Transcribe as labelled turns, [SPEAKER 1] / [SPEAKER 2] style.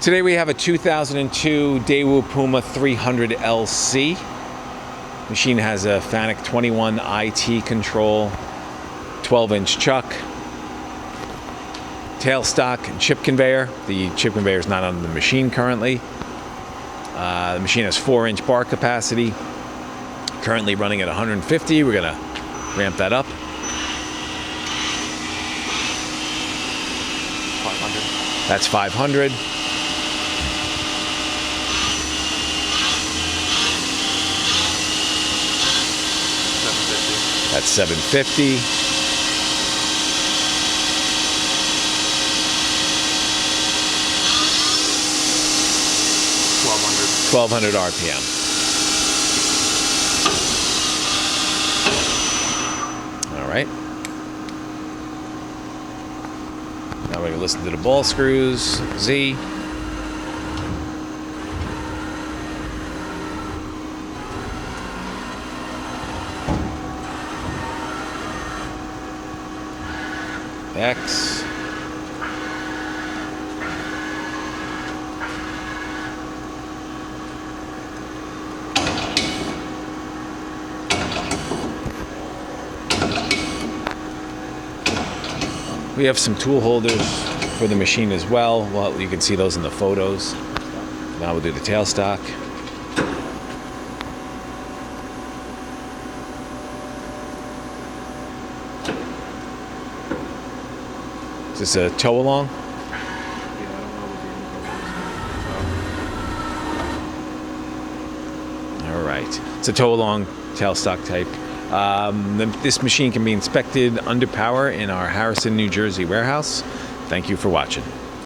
[SPEAKER 1] Today we have a 2002 Daewoo Puma 300Lc. Machine has a FANUC 21 IT control, 12-inch chuck, tailstock and chip conveyor. The chip conveyor is not on the machine currently. The machine has 4-inch bar capacity. Currently running at 150. We're gonna ramp that up.
[SPEAKER 2] 500.
[SPEAKER 1] That's 500. That's 750. 1200 RPM. All right. Now we're gonna listen to the ball screws. Z. X. We have some tool holders for the machine as well. Well, you can see those in the photos. Now we'll do the tailstock. Is this a tow along? All right. It's a tow along tailstock type. This machine can be inspected under power in our Harrison, New Jersey warehouse. Thank you for watching.